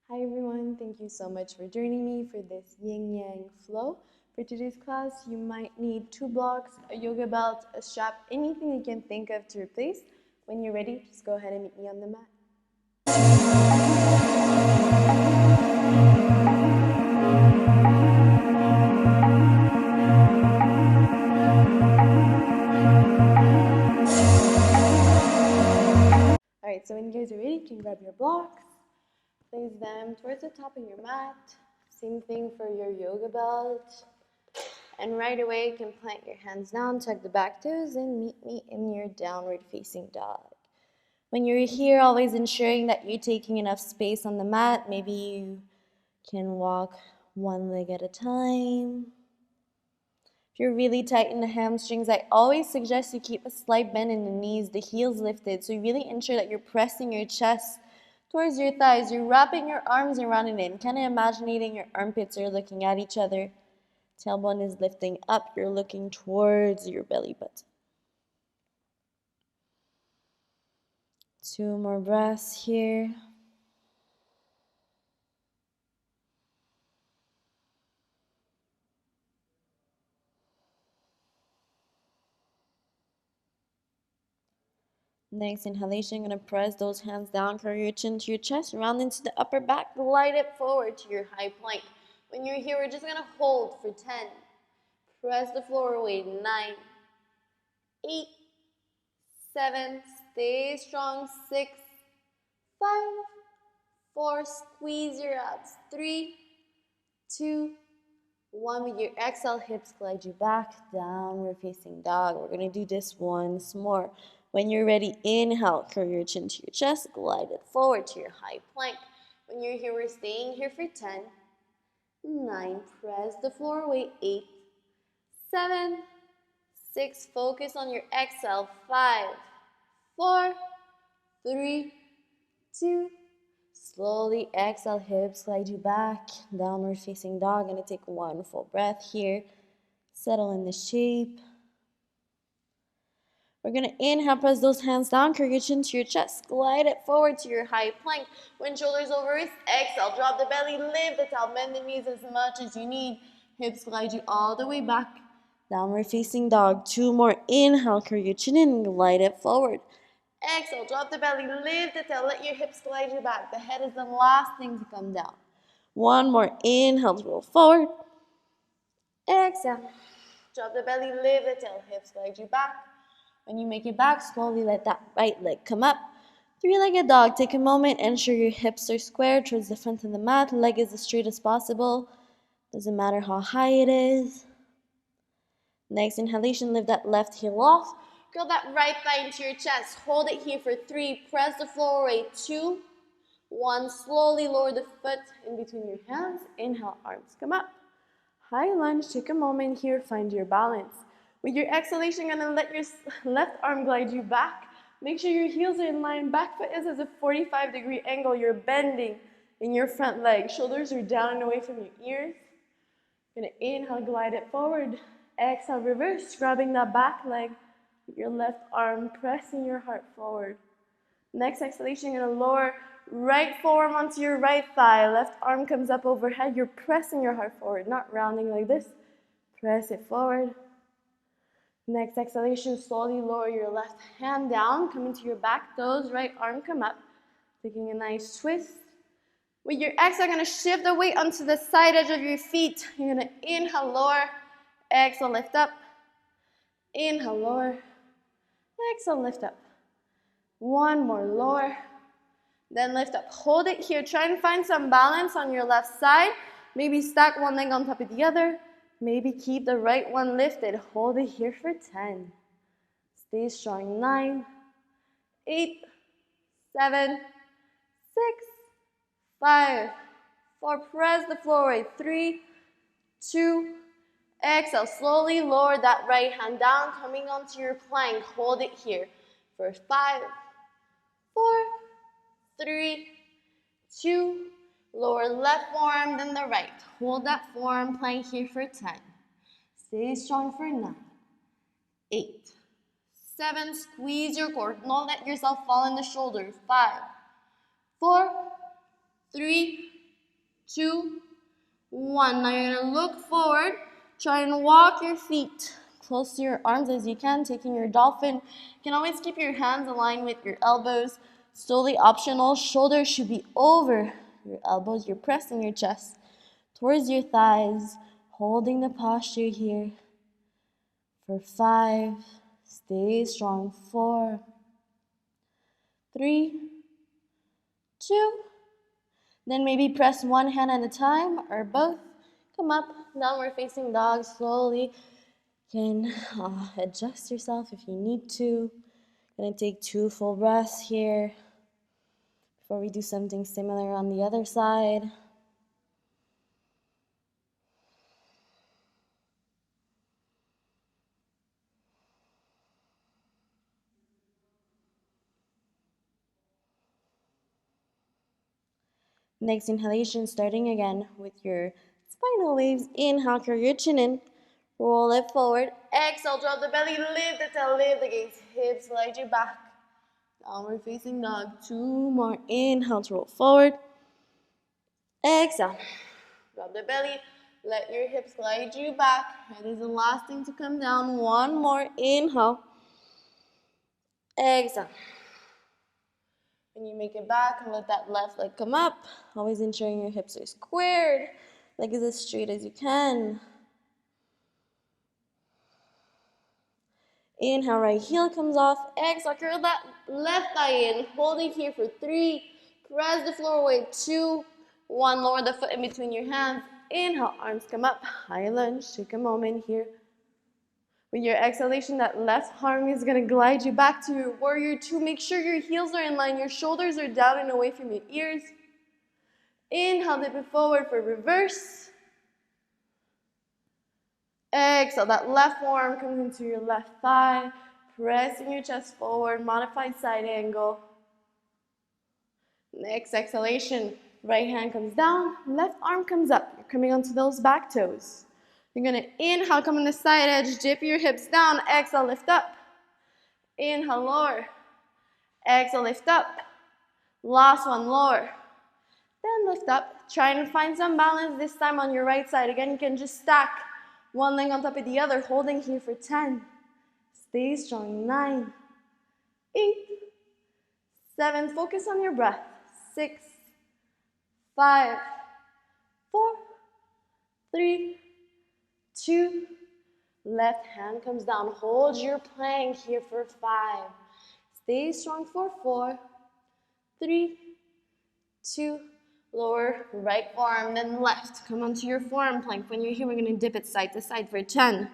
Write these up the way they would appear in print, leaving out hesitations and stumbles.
Hi everyone, thank you so much for joining me for this yin-yang flow. For today's class, you might need 2 blocks, a yoga belt, a strap, anything you can think of to replace. When you're ready, just go ahead and meet me on the mat. Alright, so when you guys are ready, you can grab your blocks, place them towards the top of your mat. Same thing for your yoga belt. And right away, you can plant your hands down, tuck the back toes, and meet me in your downward facing dog. When you're here, always ensuring that you're taking enough space on the mat. Maybe you can walk one leg at a time. If you're really tight in the hamstrings, I always suggest you keep a slight bend in the knees, the heels lifted. So you really ensure that you're pressing your chest towards your thighs. You're wrapping your arms around it in, kind of imagining your armpits are looking at each other. Tailbone is lifting up. You're looking towards your belly button. 2 more breaths here. Next inhalation, you're going to press those hands down, curl your chin to your chest, round into the upper back, glide it forward to your high plank. When you're here, we're just going to hold for 10. Press the floor away. 9, 8, 7, stay strong. 6, 5, 4, squeeze your abs. 3, 2, 1. With your exhale, hips glide you back, downward facing dog. We're going to do this once more. When you're ready, inhale, curl your chin to your chest, glide it forward to your high plank. When you're here, we're staying here for 10, 9, press the floor away, 8, 7, 6, focus on your exhale, 5, 4, 3, 2, slowly exhale, hips glide you back, downward facing dog. Gonna take one full breath here, settle in the shape. We're going to inhale, press those hands down, curl your chin to your chest, glide it forward to your high plank. When shoulders over wrist, exhale, drop the belly, lift the tail, bend the knees as much as you need. Hips glide you all the way back. Downward facing dog. 2 more. Inhale, curl your chin in, glide it forward. Exhale, drop the belly, lift the tail, let your hips glide you back. The head is the last thing to come down. 1 more. Inhale, roll forward. Exhale, drop the belly, lift the tail, hips glide you back. When you make it back, slowly let that right leg come up. 3-legged dog. Take a moment, ensure your hips are square towards the front of the mat. Leg is as straight as possible. Doesn't matter how high it is. Next inhalation, lift that left heel off. Curl that right thigh into your chest. Hold it here for 3. Press the floor away. 2, 1. Slowly lower the foot in between your hands. Inhale, arms come up. High lunge. Take a moment here. Find your balance. With your exhalation, you're going to let your left arm glide you back. Make sure your heels are in line. Back foot is at a 45-degree angle. You're bending in your front leg. Shoulders are down and away from your ears. You're going to inhale, glide it forward. Exhale, reverse, grabbing that back leg. With your left arm, pressing your heart forward. Next exhalation, you're going to lower right forearm onto your right thigh. Left arm comes up overhead. You're pressing your heart forward, not rounding like this. Press it forward. Next exhalation, slowly lower your left hand down, come into your back toes, right arm come up, taking a nice twist. With your exhale, you're going to shift the weight onto the side edge of your feet. You're going to inhale, lower, exhale, lift up, inhale, lower, exhale, lift up. 1 more, lower, then lift up. Hold it here. Try and find some balance on your left side. Maybe stack one leg on top of the other. Maybe keep the right one lifted. Hold it here for 10. Stay strong. 9, 8, 7, 6, 5, 4. Press the floor away. 3, 2, exhale. Slowly lower that right hand down, coming onto your plank. Hold it here for 5, 4, 3, 2, lower left forearm, then the right. Hold that forearm plank here for 10. Stay strong for 9, 8, 7. Squeeze your core. Don't let yourself fall in the shoulders. 5, 4, 3, 2, 1. Now you're going to look forward. Try and walk your feet close to your arms as you can, taking your dolphin. You can always keep your hands aligned with your elbows. It's totally optional. Shoulders should be over your elbows. You're pressing your chest towards your thighs, holding the posture here for 5. Stay strong. 4, 3, 2. Then maybe press one hand at a time or both. Come up, downward facing dog slowly. You can adjust yourself if you need to. Gonna take 2 full breaths here before we do something similar on the other side. Next inhalation, starting again with your spinal waves. Inhale, curl your chin in. Roll it forward. Exhale, drop the belly, lift the tail, lift the gaze. Hips slide you back. Downward facing dog. 2 more. Inhale to roll forward. Exhale. Drop the belly. Let your hips slide you back. Head is the last thing to come down. 1 more. Inhale. Exhale. When you make it back, let that left leg come up. Always ensuring your hips are squared. Leg is as straight as you can. Inhale, right heel comes off. Exhale, curl that left thigh in. Hold it here for 3. Press the floor away. 2, 1. Lower the foot in between your hands. Inhale, arms come up. High lunge. Take a moment here. With your exhalation, that left arm is going to glide you back to your warrior 2. Make sure your heels are in line. Your shoulders are down and away from your ears. Inhale, dip it forward for reverse. Exhale, that left forearm comes into your left thigh. Pressing your chest forward, modified side angle. Next exhalation, right hand comes down, left arm comes up. You're coming onto those back toes. You're going to inhale, come on the side edge, dip your hips down. Exhale, lift up. Inhale, lower. Exhale, lift up. Last one, lower. Then lift up. Try and find some balance this time on your right side. Again, you can just stack one leg on top of the other, holding here for 10. Stay strong. 9, 8, 7. Focus on your breath. 6, 5, 4, 3, 2. Left hand comes down. Hold your plank here for 5. Stay strong for 4, 3, 2. Lower right forearm, then left. Come onto your forearm plank. When you're here, we're going to dip it side to side for 10,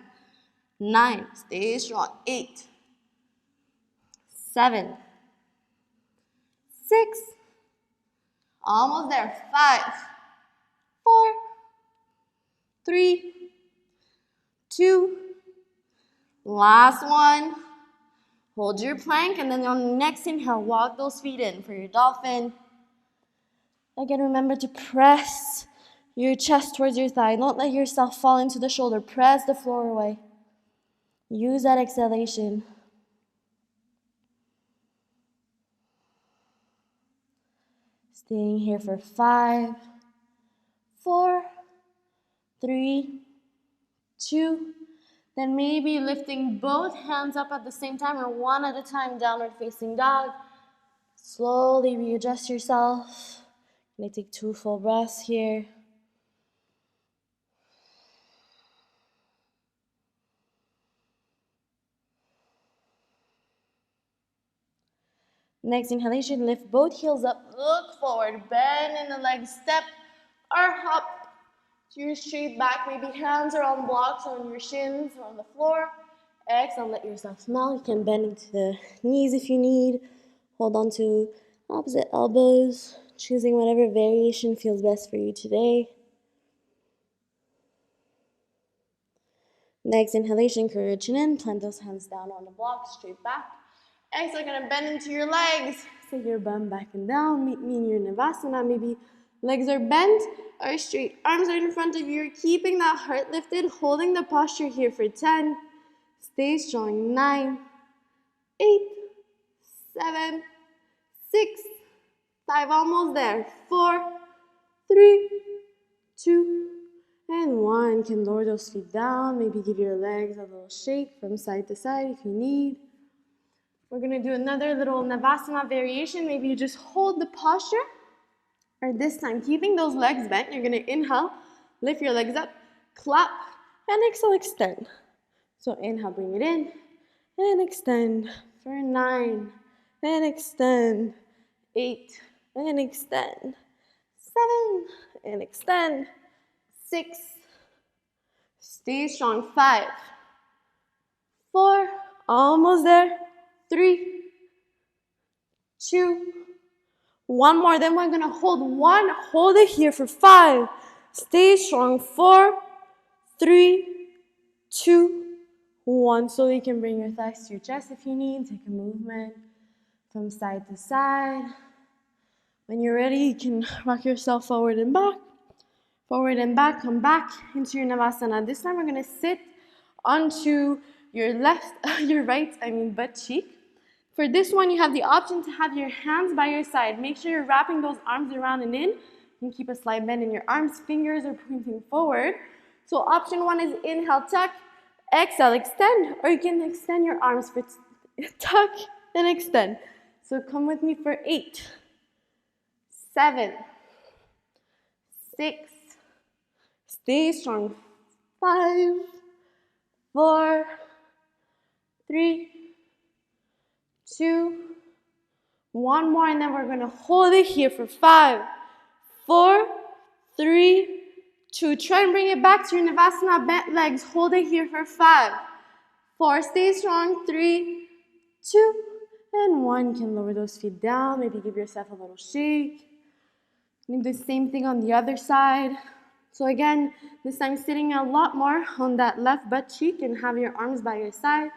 9. Stay strong. 8, 7, 6. Almost there. 5, 4, 3, 2. Last one. Hold your plank, and then on the next inhale, walk those feet in for your dolphin. Again, remember to press your chest towards your thigh. Don't let yourself fall into the shoulder. Press the floor away. Use that exhalation. Staying here for 5, 4, 3, 2. Then maybe lifting both hands up at the same time or one at a time, downward facing dog. Slowly readjust yourself. I'm going to take 2 full breaths here. Next inhalation, lift both heels up, look forward, bend in the legs, step or hop to your straight back. Maybe hands are on blocks, on your shins, or on the floor. Exhale, let yourself smile. You can bend into the knees if you need. Hold on to opposite elbows, choosing whatever variation feels best for you today. Next inhalation, curl your chin in, plant those hands down on the block, straight back. Exhale, gonna bend into your legs. Sit your bum back and down. Meet me in your Navasana. Maybe legs are bent or straight. Arms are in front of you. You're keeping that heart lifted, holding the posture here for 10. Stay strong. 9, 8, 7, 6, 5. Almost there. 4, 3, and 1 can lower those feet down. Maybe give your legs a little shake from side to side if you need. We're going to do another little Navasana variation. Maybe you just hold the posture. Or this time, keeping those legs bent, you're going to inhale, lift your legs up, clap, and exhale, extend. So inhale, bring it in, and extend for 9, and extend, 8, and extend, 7, and extend, 6, stay strong, 5, 4, almost there, 3, 2, 1 more, then we're gonna hold 1, hold it here for 5, stay strong, 4, 3, 2, 1, so you can bring your thighs to your chest if you need, take a movement from side to side. When you're ready, you can rock yourself forward and back, come back into your Navasana. This time we're gonna sit onto your butt cheek. For this one, you have the option to have your hands by your side. Make sure you're wrapping those arms around and in. You can keep a slight bend in your arms. Fingers are pointing forward. So option 1 is inhale, tuck, exhale, extend. Or you can extend your arms for tuck and extend. So come with me for 8, 7, 6, stay strong, 5, 4, 3, 2, 1 more, and then we're gonna hold it here for 5, 4, 3, 2. Try and bring it back to your Navasana, bent legs. Hold it here for 5, 4, stay strong, 3, 2, and 1. You can lower those feet down. Maybe give yourself a little shake. Do the same thing on the other side. So again, this time sitting a lot more on that left butt cheek and have your arms by your side.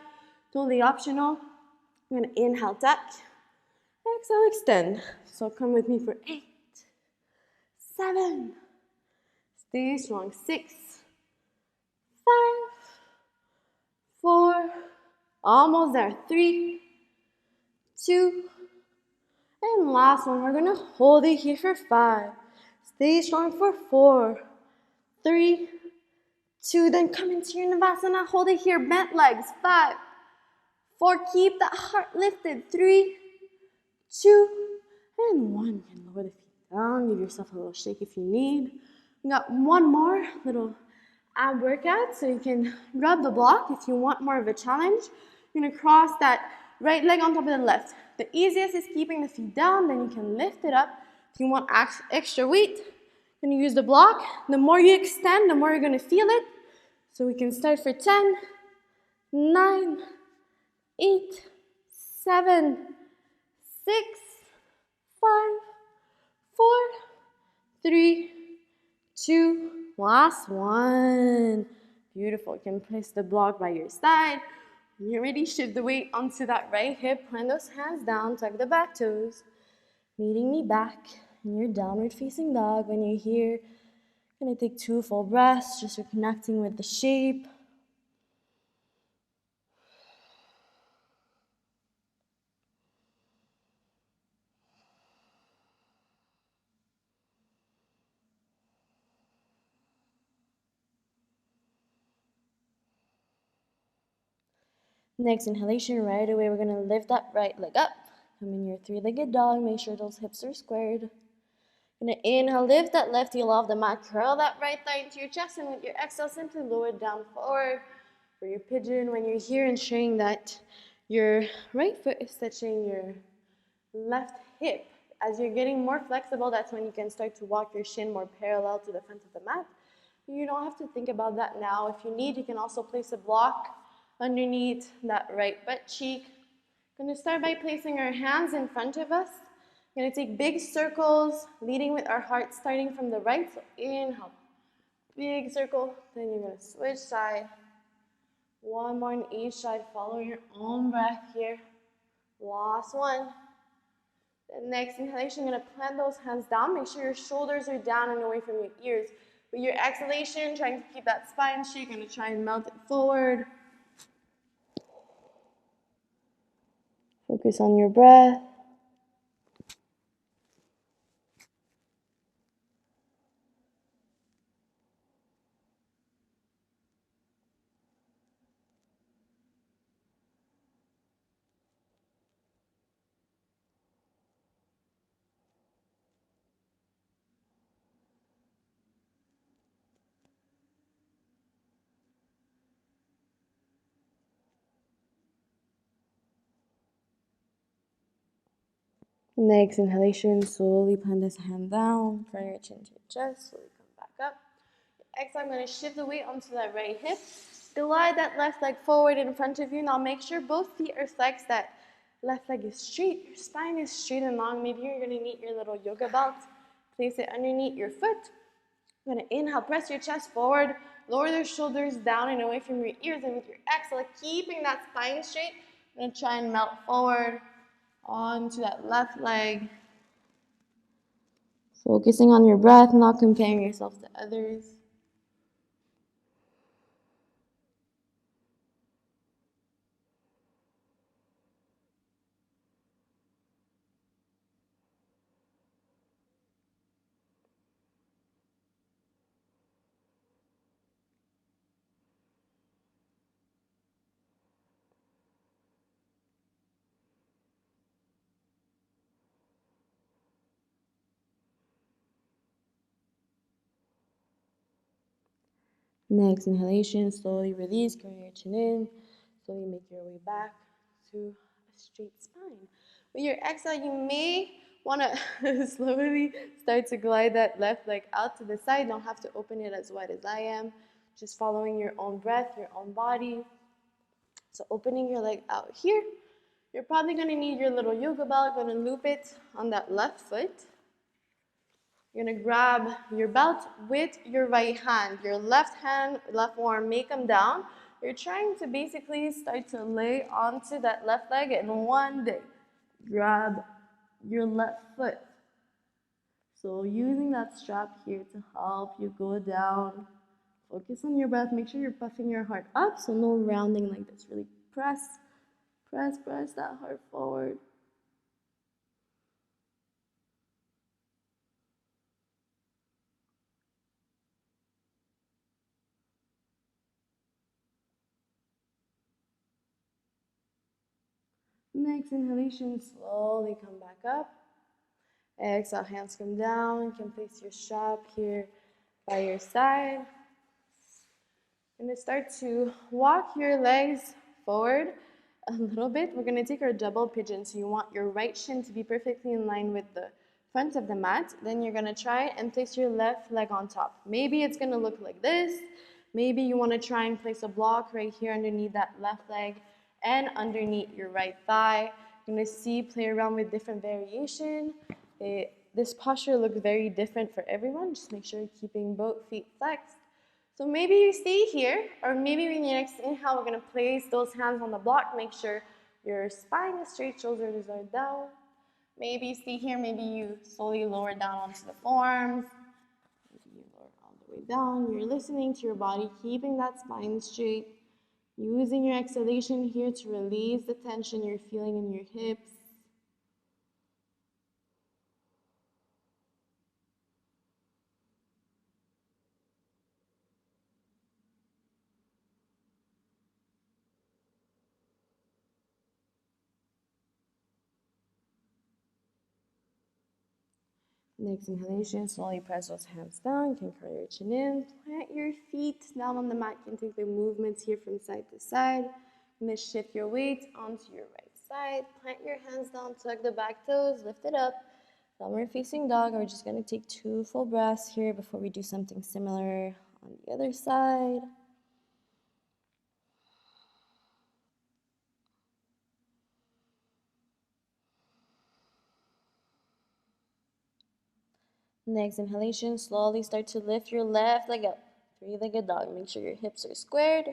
Totally optional. I'm going to inhale, tuck, exhale, extend. So come with me for 8, 7, stay strong, 6, 5, 4, almost there, 3, 2, and last one, we're going to hold it here for 5, stay strong for 4, 3, 2, then come into your Navasana, hold it here, bent legs, 5, 4, keep that heart lifted, 3, 2, and 1. You can lower the feet down, give yourself a little shake if you need. We got 1 more little ab workout, so you can rub the block if you want more of a challenge. You're gonna cross that right leg on top of the left. The easiest is keeping the feet down, then you can lift it up. If you want extra weight, you're gonna use the block. The more you extend, the more you're gonna feel it. So we can start for 10, 9, 8, 7, 6, 5, 4, 3, 2, last one. Beautiful. You can place the block by your side. When you're ready, shift the weight onto that right hip. Plant those hands down, tuck the back toes. Meeting me back in your downward facing dog. When you're here, you're gonna take 2 full breaths, just reconnecting with the shape. Next inhalation, right away, we're gonna lift that right leg up. Come in your 3-legged dog, make sure those hips are squared. Gonna inhale, lift that left heel off the mat, curl that right thigh into your chest, and with your exhale, simply lower it down forward. For your pigeon, when you're here, ensuring that your right foot is touching your left hip. As you're getting more flexible, that's when you can start to walk your shin more parallel to the front of the mat. You don't have to think about that now. If you need, you can also place a block underneath that right butt cheek. We're going to start by placing our hands in front of us. We're going to take big circles, leading with our heart, starting from the right. So inhale, big circle. Then you're going to switch side. 1 more on each side. Follow your own breath here. Last one. The next inhalation, you're going to plant those hands down. Make sure your shoulders are down and away from your ears. With your exhalation, trying to keep that spine straight. You're going to try and melt it forward. Focus on your breath. Next inhalation, slowly plant this hand down, turn your chin to your chest, slowly come back up. Exhale, I'm going to shift the weight onto that right hip. Glide that left leg forward in front of you. Now make sure both feet are flexed, that left leg is straight, your spine is straight and long. Maybe you're going to need your little yoga belt. Place it underneath your foot. You're going to inhale, press your chest forward, lower the shoulders down and away from your ears, and with your exhale, keeping that spine straight, you're going to try and melt forward onto that left leg. Focusing on your breath, not comparing yourself to others. Next inhalation, slowly release, curl your chin in, slowly make your way back to a straight spine. With your exhale, you may want to slowly start to glide that left leg out to the side. Don't have to open it as wide as I am. Just following your own breath, your own body. So opening your leg out here. You're probably going to need your little yoga belt. Going to loop it on that left foot. You're going to grab your belt with your right hand. Your left hand, left arm, may come down. You're trying to basically start to lay onto that left leg, and one day, grab your left foot. So using that strap here to help you go down. Focus on your breath. Make sure you're puffing your heart up, so no rounding like this. Really press, press, press that heart forward. Next inhalation, slowly come back up. Exhale, hands come down. You can place your strap here by your side. You're going to start to walk your legs forward a little bit. We're going to take our double pigeon. So you want your right shin to be perfectly in line with the front of the mat. Then you're going to try and place your left leg on top. Maybe it's going to look like this. Maybe you want to try and place a block right here underneath that left leg and underneath your right thigh. You're going to play around with different variation. This posture looks very different for everyone. Just make sure you're keeping both feet flexed. So maybe you stay here, or maybe when you next inhale, we're going to place those hands on the block. Make sure your spine is straight, shoulders are down. Maybe you stay here, maybe you slowly lower down onto the forearms. Maybe you lower all the way down. You're listening to your body, keeping that spine straight. Using your exhalation here to release the tension you're feeling in your hips. Next inhalation, slowly press those hands down. You can curl your chin in. Plant your feet down on the mat. You can take the movements here from side to side. And then shift your weight onto your right side. Plant your hands down, tug the back toes, lift it up. Downward facing dog. We're just going to take 2 full breaths here before we do something similar on the other side. Next inhalation, slowly start to lift your left leg up. 3-legged dog. Make sure your hips are squared.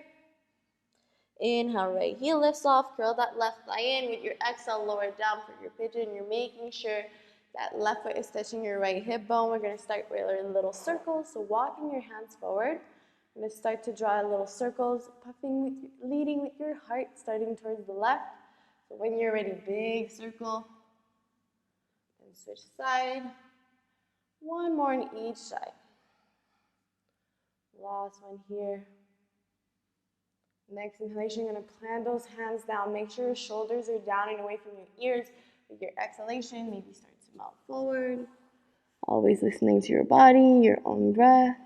Inhale, right heel lifts off. Curl that left thigh in. With your exhale, lower down for your pigeon. You're making sure that left foot is touching your right hip bone. We're going to start with a little circle. So walking your hands forward. I'm going to start to draw little circles, leading with your heart, starting towards the left. So when you're ready, big circle. And switch side. One more on each side. Last one here. Next inhalation, you're going to plant those hands down. Make sure your shoulders are down and away from your ears. With your exhalation, maybe start to melt forward. Always listening to your body, your own breath.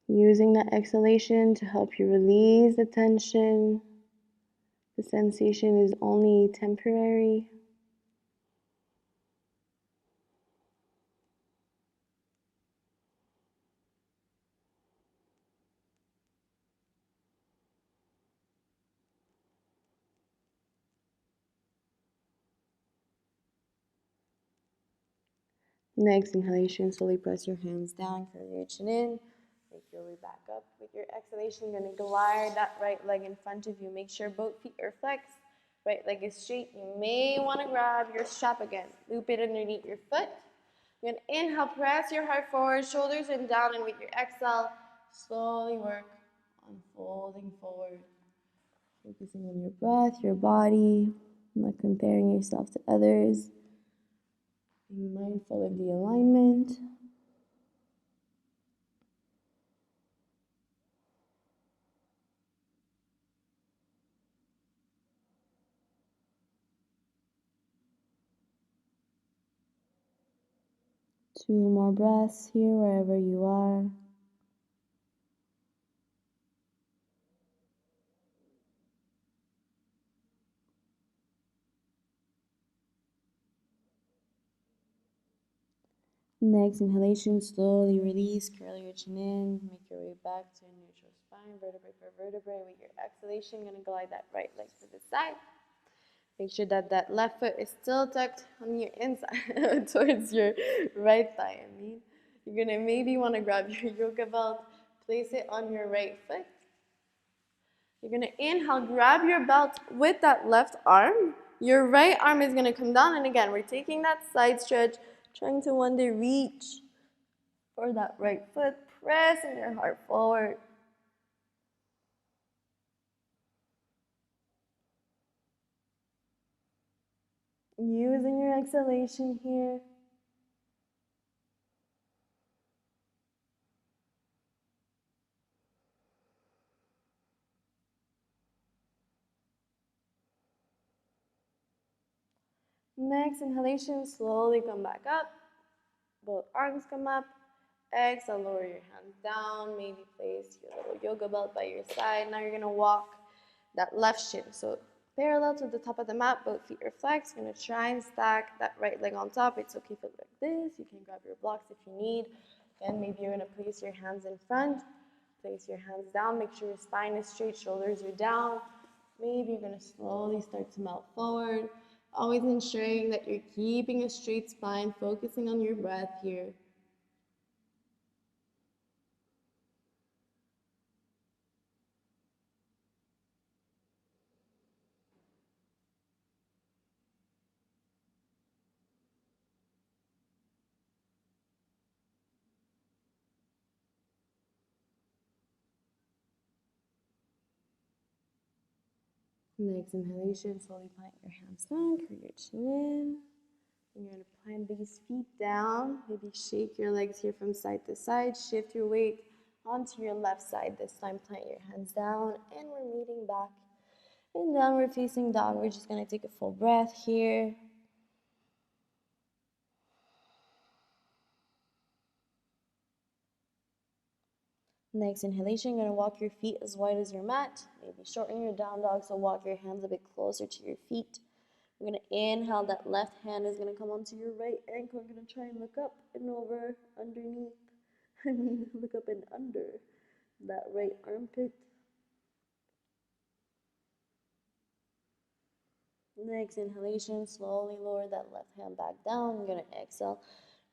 Using that exhalation to help you release the tension. The sensation is only temporary. Next inhalation, slowly press your hands down, curl your chin in, make your way back up. With your exhalation, you're going to glide that right leg in front of you. Make sure both feet are flexed, right leg is straight. You may want to grab your strap again. Loop it underneath your foot. You're going to inhale, press your heart forward, shoulders in down, and with your exhale, slowly work on folding forward. Focusing on your breath, your body, not comparing yourself to others. Being mindful of the alignment. Two more breaths here, wherever you are. Next inhalation, slowly release, curl your chin in, make your way back to a neutral spine, vertebrae per vertebrae. With your exhalation, you're going to glide that right leg to the side. Make sure that that left foot is still tucked on your inside, towards your right thigh. You're going to maybe want to grab your yoga belt, place it on your right foot. You're going to inhale, grab your belt with that left arm. Your right arm is going to come down, and again, we're taking that side stretch, trying to one day reach for that right foot, pressing your heart forward. Using your exhalation here. Next inhalation, slowly come back up. Both arms come up. Exhale, lower your hands down. Maybe place your little yoga belt by your side. Now you're going to walk that left shin. So parallel to the top of the mat, both feet are flexed. You're going to try and stack that right leg on top. It's okay if it like this. You can grab your blocks if you need. Then maybe you're going to place your hands in front. Place your hands down. Make sure your spine is straight, shoulders are down. Maybe you're going to slowly start to melt forward. Always ensuring that you're keeping a straight spine, focusing on your breath here. Next inhalation, slowly plant your hands down, curl your chin in. And you're going to plant these feet down. Maybe shake your legs here from side to side. Shift your weight onto your left side. This time, plant your hands down. And we're meeting back in downward facing dog. We're just going to take a full breath here. Next inhalation, you're going to walk your feet as wide as your mat. Maybe shorten your down dog, so walk your hands a bit closer to your feet. We're going to inhale, that left hand is going to come onto your right ankle. We're going to try and look up and over, underneath. Look up and under that right armpit. Next inhalation, slowly lower that left hand back down. You're going to exhale.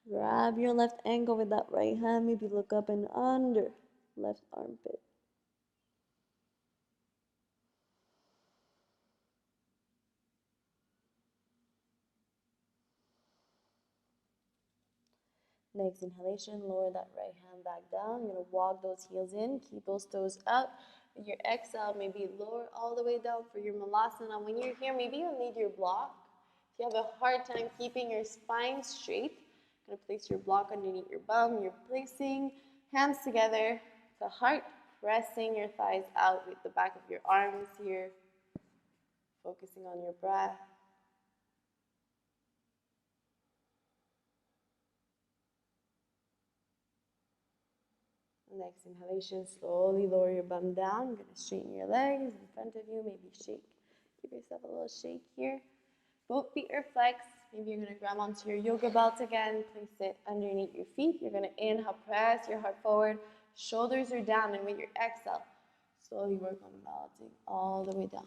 Grab your left ankle with that right hand. Maybe look up and under left armpit. Next inhalation, lower that right hand back down. You're going to walk those heels in, keep those toes up. With your exhale, maybe lower all the way down for your Melasana. When you're here, maybe you'll need your block. If you have a hard time keeping your spine straight, you're going to place your block underneath your bum. You're placing hands together, the heart, pressing your thighs out with the back of your arms here, focusing on your breath. Next inhalation, slowly lower your bum down. You're gonna straighten your legs in front of you, maybe shake. Give yourself a little shake here. Both feet are flexed. Maybe you're gonna grab onto your yoga belt again, place it underneath your feet. You're gonna inhale, press your heart forward, shoulders are down, and with your exhale, slowly work on balancing all the way down.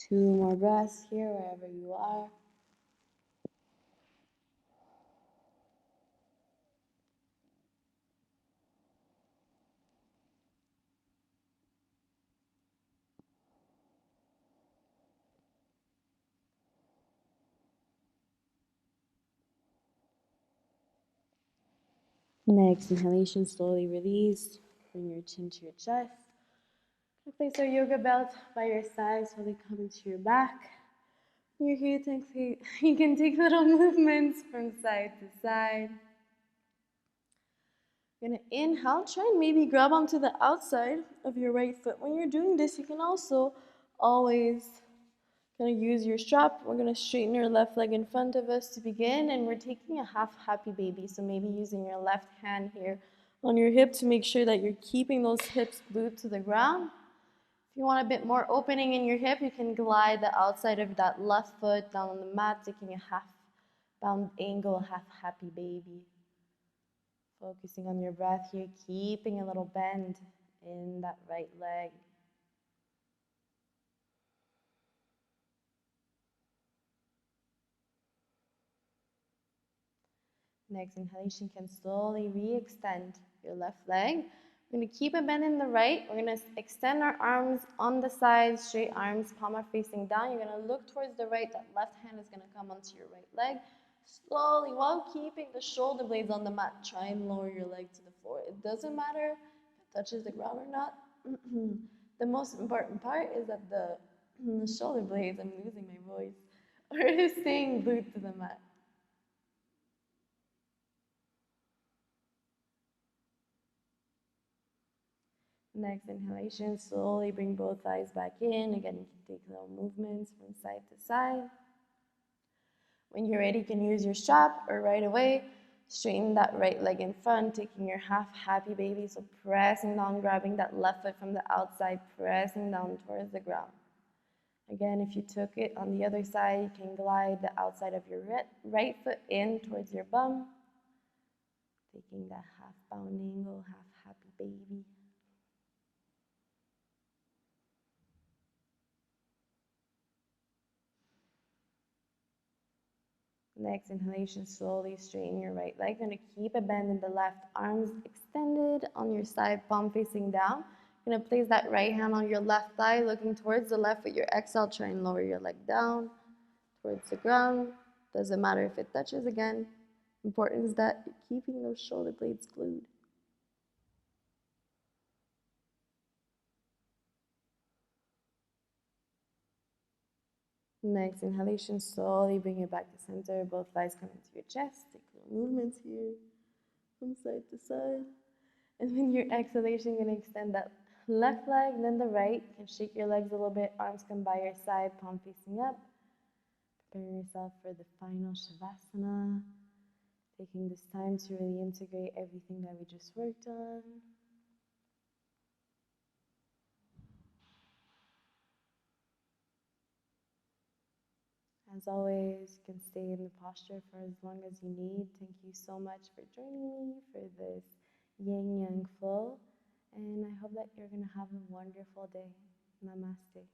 Two more breaths here, wherever you are. Next inhalation, slowly release. Bring your chin to your chest. Place our yoga belt by your side, slowly come into your back. You're here to you can take little movements from side to side. You're gonna inhale, try and maybe grab onto the outside of your right foot. When you're doing this, you can also always gonna use your strap. We're gonna straighten your left leg in front of us to begin, and we're taking a half happy baby. So maybe using your left hand here on your hip to make sure that you're keeping those hips glued to the ground. If you want a bit more opening in your hip, you can glide the outside of that left foot down on the mat, taking a half bound angle, half happy baby. Focusing on your breath here, keeping a little bend in that right leg. Next inhalation, can slowly re-extend your left leg. We're going to keep a bend in the right. We're going to extend our arms on the sides, straight arms, palm are facing down. You're going to look towards the right. That left hand is going to come onto your right leg. Slowly, while keeping the shoulder blades on the mat, try and lower your leg to the floor. It doesn't matter if it touches the ground or not. The most important part is that the shoulder blades, I'm losing my voice, are staying glued to the mat. Next inhalation, slowly bring both thighs back in. Again, you can take little movements from side to side. When you're ready, you can use your strap, or right away, straighten that right leg in front, taking your half happy baby. So pressing down, grabbing that left foot from the outside, pressing down towards the ground. Again, if you took it on the other side, you can glide the outside of your right foot in towards your bum, taking that half bound angle, half happy baby. Next inhalation, slowly straighten your right leg. You're going to keep a bend in the left, arms extended on your side, palm facing down. You're going to place that right hand on your left thigh, looking towards the left with your exhale. Try and lower your leg down towards the ground. Doesn't matter if it touches again. Important is that you're keeping those shoulder blades glued. Next inhalation, slowly bring it back to center. Both thighs come into your chest. Take little movements here from side to side. And then your exhalation, you're going to extend that left leg, then the right. You can shake your legs a little bit. Arms come by your side, palm facing up. Preparing yourself for the final Shavasana. Taking this time to really integrate everything that we just worked on. As always, you can stay in the posture for as long as you need. Thank you so much for joining me for this Yin Yang flow. And I hope that you're going to have a wonderful day. Namaste.